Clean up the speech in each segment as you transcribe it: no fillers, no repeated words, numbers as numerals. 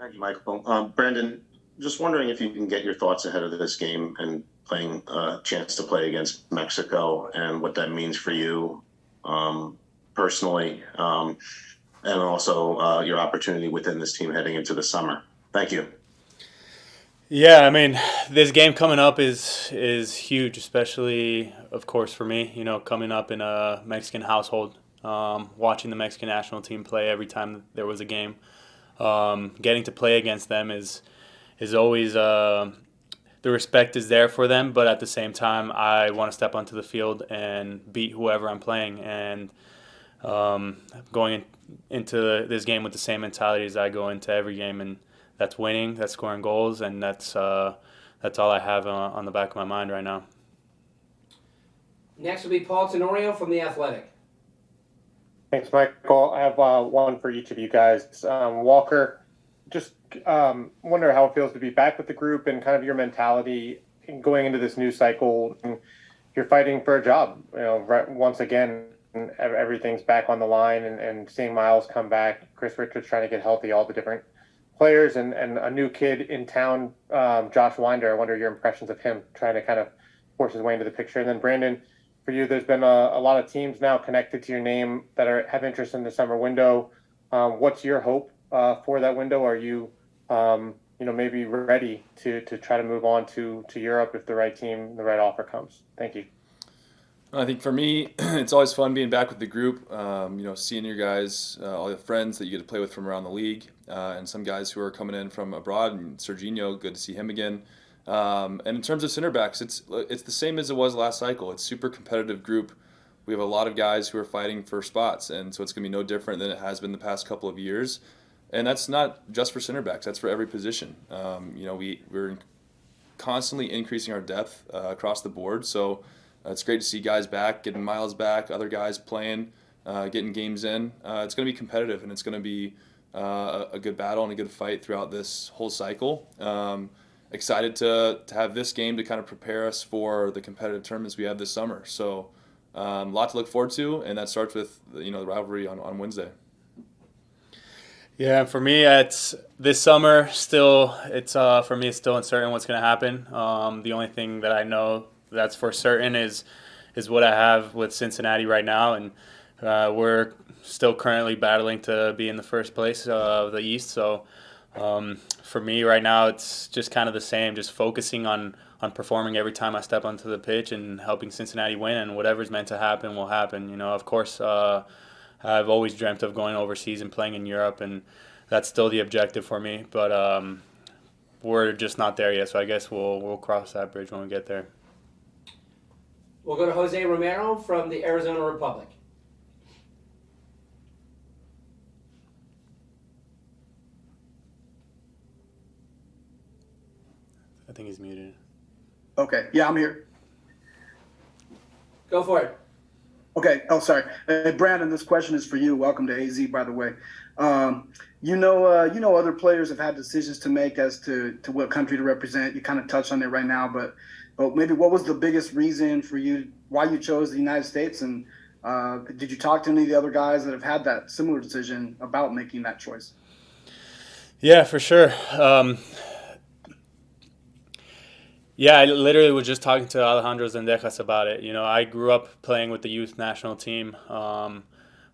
Thank you, Michael. Brandon, just wondering if you can get your thoughts ahead of this game and playing a chance to play against Mexico and what that means for you personally, and also your opportunity within this team heading into the summer. Thank you. Yeah, I mean, this game coming up is huge, especially, of course, for me. Coming up in a Mexican household, watching the Mexican national team play every time there was a game, getting to play against them is always the respect is there for them, but at the same time, I want to step onto the field and beat whoever I'm playing, and going into this game with the same mentality as I go into every game, and that's winning, that's scoring goals, and that's all I have on the back of my mind right now. Next will be Paul Tenorio from The Athletic. Thanks, Michael. I have one for each of you guys. Walker, just wonder how it feels to be back with the group and kind of your mentality going into this new cycle. You're fighting for a job, right, once again. Everything's back on the line, and seeing Miles come back, Chris Richards trying to get healthy, all the different players, and a new kid in town, Josh Winder. I wonder your impressions of him trying to kind of force his way into the picture. And then Brandon, for you, there's been a lot of teams now connected to your name that have interest in the summer window. What's your hope for that window? Are you, maybe ready to try to move on to Europe if the right team, the right offer comes? Thank you. I think for me, it's always fun being back with the group. Seeing your guys, all the friends that you get to play with from around the league, and some guys who are coming in from abroad. And Serginho, good to see him again. And in terms of center backs, it's the same as it was last cycle. It's super competitive group. We have a lot of guys who are fighting for spots, and so it's going to be no different than it has been the past couple of years. And that's not just for center backs; that's for every position. We're constantly increasing our depth across the board. So it's great to see guys back, getting Miles back, other guys playing, getting games in. It's going to be competitive, and it's going to be a good battle and a good fight throughout this whole cycle. Excited to have this game to kind of prepare us for the competitive tournaments we have this summer. So a lot to look forward to, and that starts with the rivalry on Wednesday. Yeah, for me, it's this summer. Still, it's for me, it's still uncertain what's going to happen. The only thing that I know that's for certain is what I have with Cincinnati right now, and we're still currently battling to be in the first place of the East. So for me right now, it's just kind of the same, just focusing on performing every time I step onto the pitch and helping Cincinnati win, and whatever's meant to happen will happen. Of course, I've always dreamt of going overseas and playing in Europe, and that's still the objective for me. But we're just not there yet, so I guess we'll cross that bridge when we get there. We'll go to Jose Romero from the Arizona Republic. I think he's muted. Okay. Yeah, I'm here. Go for it. Okay. Oh, sorry. Brandon, this question is for you. Welcome to AZ, by the way. Other players have had decisions to make as to what country to represent. You kind of touched on it right now, but maybe what was the biggest reason for you, why you chose the United States? And did you talk to any of the other guys that have had that similar decision about making that choice? Yeah, for sure. Yeah, I literally was just talking to Alejandro Zendejas about it. I grew up playing with the youth national team,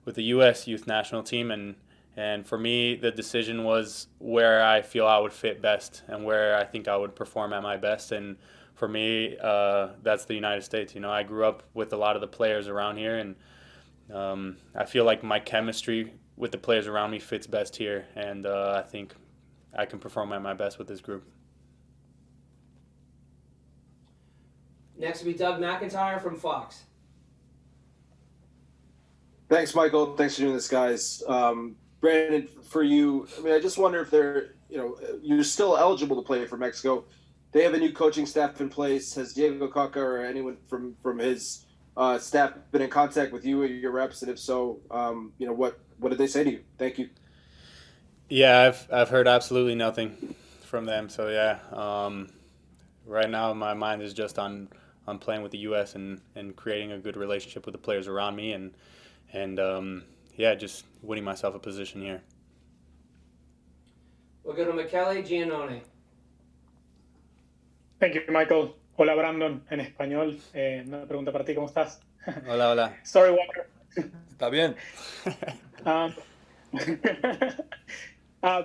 with the U.S. youth national team, and for me, the decision was where I feel I would fit best and where I think I would perform at my best. And for me, that's the United States. I grew up with a lot of the players around here, and I feel like my chemistry with the players around me fits best here, and I think I can perform at my best with this group. Next will be Doug McIntyre from Fox. Thanks, Michael. Thanks for doing this, guys. Brandon, for you, I just wonder if you're still eligible to play for Mexico. They have a new coaching staff in place. Has Diego Coca or anyone from his staff been in contact with you or your reps? And if so, what did they say to you? Thank you. Yeah, I've heard absolutely nothing from them. So yeah, right now my mind is just on playing with the U.S. and creating a good relationship with the players around me, and just winning myself a position here. We'll go to Michele Giannone. Thank you, Michael. Hola, Brandon, en español. Una pregunta para ti, ¿cómo estás? Hola, hola. Sorry, Walker. Está bien. Um,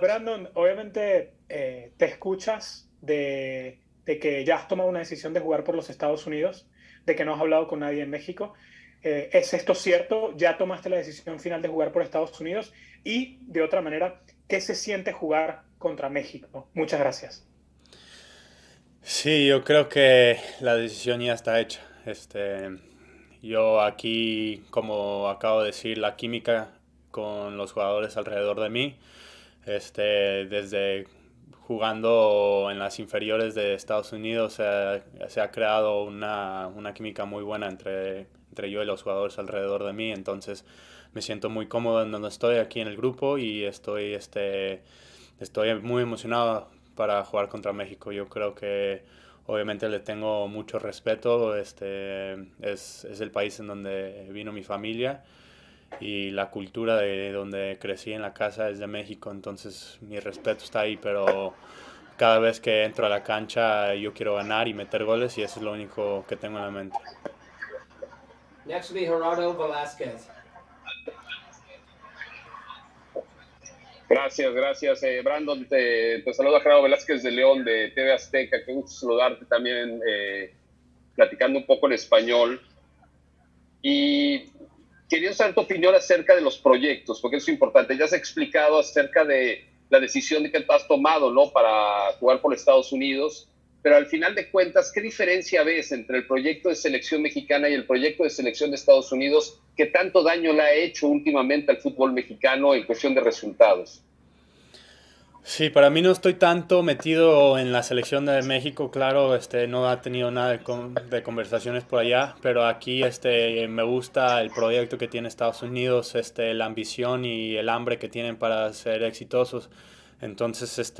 Brandon, obviamente te escuchas de que ya has tomado una decisión de jugar por los Estados Unidos, de que no has hablado con nadie en México. ¿Es esto cierto? ¿Ya tomaste la decisión final de jugar por Estados Unidos? Y, de otra manera, ¿qué se siente jugar contra México? Muchas gracias. Sí, yo creo que la decisión ya está hecha. Yo aquí, como acabo de decir, la química con los jugadores alrededor de mí, desde jugando en las inferiores de Estados Unidos, se ha creado una química muy buena entre yo y los jugadores alrededor de mí. Entonces me siento muy cómodo en donde estoy aquí en el grupo y estoy muy emocionado para jugar contra México. Yo creo que obviamente le tengo mucho respeto. Es el país en donde vino mi familia y la cultura de donde crecí en la casa es de México, entonces mi respeto está ahí, pero cada vez que entro a la cancha yo quiero ganar y meter goles y eso es lo único que tengo en la mente. Next will be Gerardo Velázquez. Gracias. Brandon, te saluda Gerardo Velázquez de León, de TV Azteca. Qué gusto saludarte también, platicando un poco en español. Y quería saber tu opinión acerca de los proyectos, porque eso es importante. Ya has explicado acerca de la decisión que has tomado, ¿no?, para jugar por Estados Unidos, pero al final de cuentas, ¿qué diferencia ves entre el proyecto de selección mexicana y el proyecto de selección de Estados Unidos que tanto daño le ha hecho últimamente al fútbol mexicano en cuestión de resultados? Sí, para mí no estoy tanto metido en la selección de México, claro, no ha tenido nada de conversaciones por allá, pero aquí me gusta el proyecto que tiene Estados Unidos, la ambición y el hambre que tienen para ser exitosos. Entonces,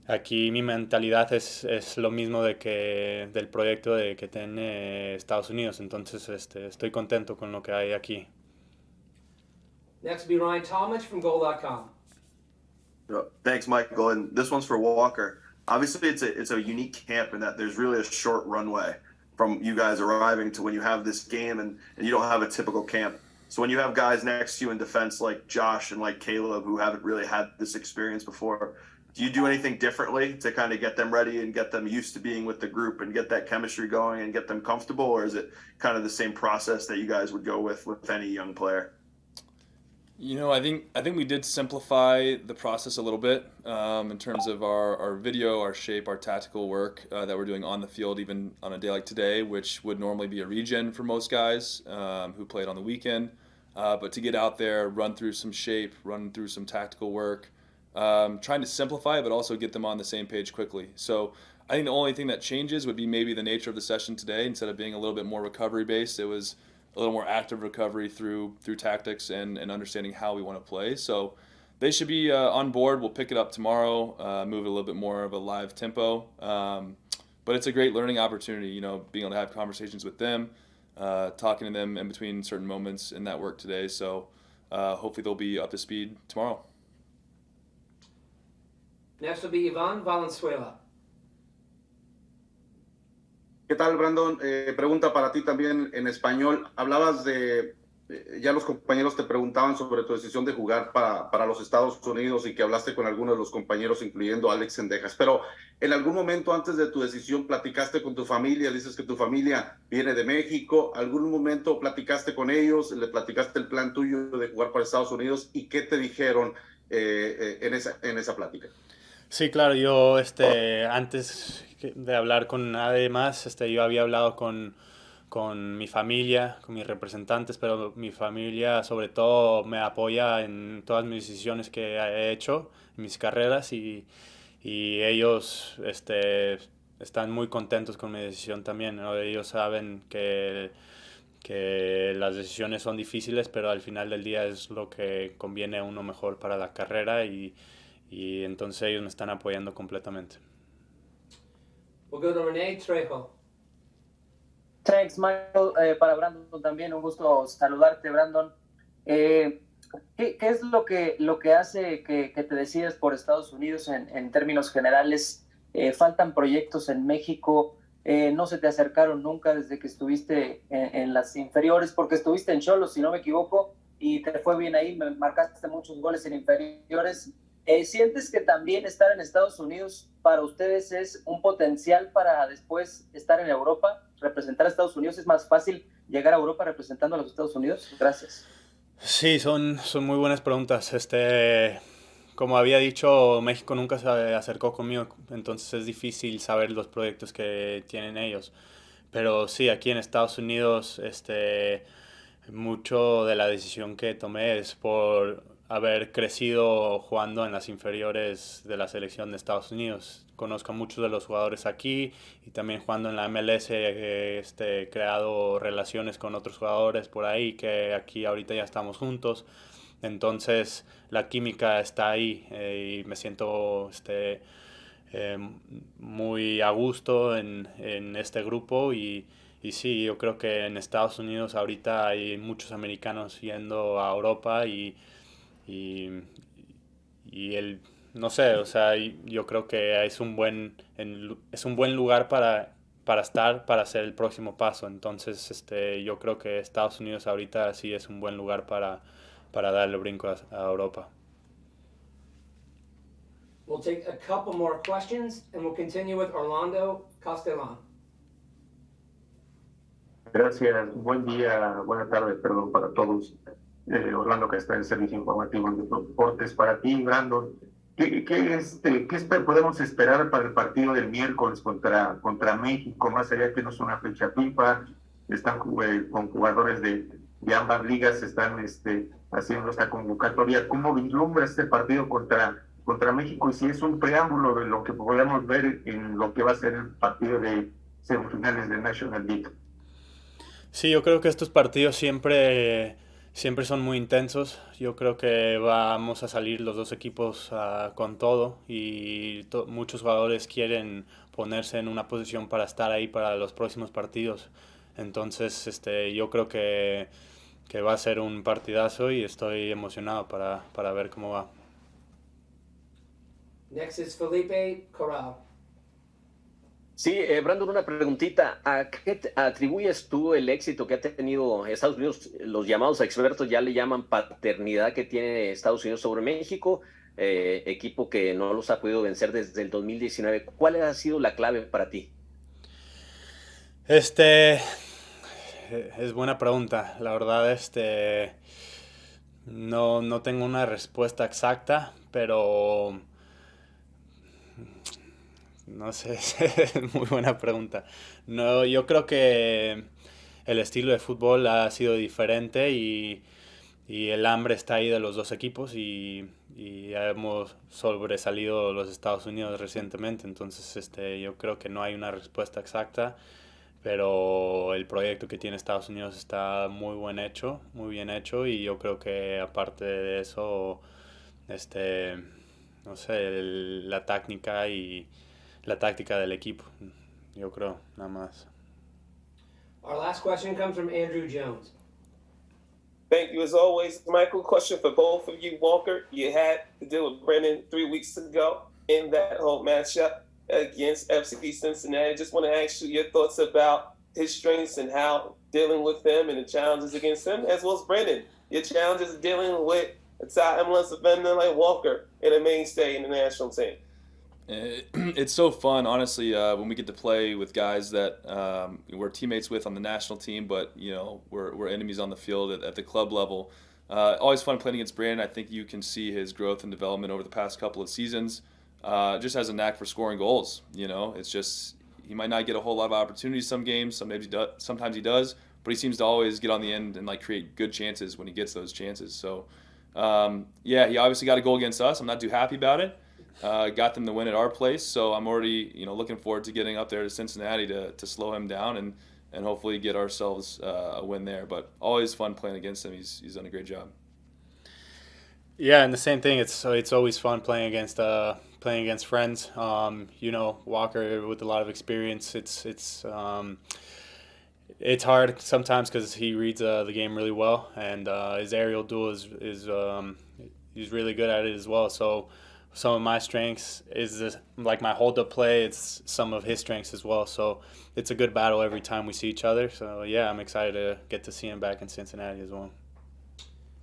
aquí mi mentalidad es lo mismo del proyecto que tiene Estados Unidos, entonces estoy contento con lo que hay aquí. Next will be Ryan Talmadge from Goal.com. Thanks, Michael. And this one's for Walker. Obviously, it's a unique camp in that there's really a short runway from you guys arriving to when you have this game, and you don't have a typical camp. So when you have guys next to you in defense like Josh and like Caleb who haven't really had this experience before, do you do anything differently to kind of get them ready and get them used to being with the group and get that chemistry going and get them comfortable, or is it kind of the same process that you guys would go with any young player? You know, I think we did simplify the process a little bit in terms of our video, our shape, our tactical work that we're doing on the field, even on a day like today, which would normally be a regen for most guys who played on the weekend. But to get out there, run through some shape, run through some tactical work, trying to simplify it, but also get them on the same page quickly. So I think the only thing that changes would be maybe the nature of the session today. Instead of being a little bit more recovery based, it was a little more active recovery through tactics and understanding how we want to play. So they should be on board. We'll pick it up tomorrow, move it a little bit more of a live tempo. But it's a great learning opportunity, you know, being able to have conversations with them, talking to them in between certain moments in that work today. So hopefully they'll be up to speed tomorrow. Next will be Ivan Valenzuela. ¿Qué tal, Brandon? Pregunta para ti también en español. Hablabas de, ya los compañeros te preguntaban sobre tu decisión de jugar para los Estados Unidos y que hablaste con algunos de los compañeros, incluyendo Alex Sendejas. Pero en algún momento antes de tu decisión platicaste con tu familia, dices que tu familia viene de México. ¿Algún momento platicaste con ellos, le platicaste el plan tuyo de jugar para Estados Unidos y qué te dijeron en esa plática? Sí, claro, yo antes de hablar con nadie más, yo había hablado con mi familia, con mis representantes, pero mi familia sobre todo me apoya en todas mis decisiones que he hecho, en mis carreras y ellos están muy contentos con mi decisión también, ¿no? Ellos saben que las decisiones son difíciles, pero al final del día es lo que conviene a uno mejor para la carrera y entonces ellos me están apoyando completamente. We'll go to René Trejo. Thanks, Michael. Para Brandon también, un gusto saludarte, Brandon. ¿Qué es lo que hace que te decidas por Estados Unidos en términos generales? ¿Faltan proyectos en México? ¿No se te acercaron nunca desde que estuviste en las inferiores? Porque estuviste en Cholos, si no me equivoco, y te fue bien ahí, marcaste muchos goles en inferiores. ¿Sientes que también estar en Estados Unidos para ustedes es un potencial para después estar en Europa, representar a Estados Unidos? ¿Es más fácil llegar a Europa representando a los Estados Unidos? Gracias. Sí, son muy buenas preguntas. Como había dicho, México nunca se acercó conmigo, entonces es difícil saber los proyectos que tienen ellos. Pero sí, aquí en Estados Unidos, mucho de la decisión que tomé es por haber crecido jugando en las inferiores de la selección de Estados Unidos. Conozco a muchos de los jugadores aquí y también jugando en la MLS he creado relaciones con otros jugadores por ahí que aquí ahorita ya estamos juntos. Entonces la química está ahí y me siento muy a gusto en este grupo y sí, yo creo que en Estados Unidos ahorita hay muchos americanos yendo a Europa y, no sé, o sea, yo creo que es un buen lugar para estar, para hacer el próximo paso. Entonces, yo creo que Estados Unidos ahorita sí es un buen lugar para darle el brinco a Europa. We'll take a couple more questions and we'll continue with Orlando Castellan. Gracias, buen día, buena tarde, perdón, para todos. Orlando, que está en el Servicio Informativo de Deportes. Para ti, Brandon, ¿qué podemos esperar para el partido del miércoles contra México? Más allá que no es una fecha FIFA, están con jugadores de ambas ligas, están haciendo esta convocatoria. ¿Cómo vislumbra este partido contra México? Y si es un preámbulo de lo que podemos ver en lo que va a ser el partido de semifinales de National League. Sí, yo creo que estos partidos siempre son muy intensos. Yo creo que vamos a salir los dos equipos con todo y muchos jugadores quieren ponerse en una posición para estar ahí para los próximos partidos. Entonces, yo creo que va a ser un partidazo y estoy emocionado para ver cómo va. Next is Felipe Corral. Sí, Brandon, una preguntita. ¿A qué atribuyes tú el éxito que ha tenido Estados Unidos? Los llamados expertos ya le llaman paternidad que tiene Estados Unidos sobre México, equipo que no los ha podido vencer desde el 2019. ¿Cuál ha sido la clave para ti? Es buena pregunta. La verdad, no tengo una respuesta exacta, pero no sé, es muy buena pregunta. No, yo creo que el estilo de fútbol ha sido diferente y el hambre está ahí de los dos equipos y hemos sobresalido los Estados Unidos recientemente. Entonces, yo creo que no hay una respuesta exacta, pero el proyecto que tiene Estados Unidos está muy bien hecho y yo creo que aparte de eso, no sé, la táctica del equipo, yo creo, nada más. Our last question comes from Andrew Jones. Thank you as always, Michael. Question for both of you. Walker, you had to deal with Brendan 3 weeks ago in that whole matchup against FC Cincinnati. Just want to ask you your thoughts about his strengths and how dealing with them and the challenges against him, as well as Brendan, your challenges dealing with a top MLS defender like Walker and a mainstay in the national team. It's so fun, honestly, when we get to play with guys that we're teammates with on the national team, but we're enemies on the field at the club level. Always fun playing against Brandon. I think you can see his growth and development over the past couple of seasons. Just has a knack for scoring goals. It's just he might not get a whole lot of opportunities some games. Sometimes he does, but he seems to always get on the end and create good chances when he gets those chances. So he obviously got a goal against us. I'm not too happy about it. Got them to win at our place, so I'm already looking forward to getting up there to Cincinnati to slow him down and hopefully get ourselves a win there. But always fun playing against him. He's done a great job. Yeah, and the same thing. It's always fun playing against friends. Walker with a lot of experience. It's hard sometimes because he reads the game really well, and his aerial duel is he's really good at it as well. So some of my strengths is like my hold up play. It's some of his strengths as well. So it's a good battle every time we see each other. So yeah, I'm excited to get to see him back in Cincinnati as well.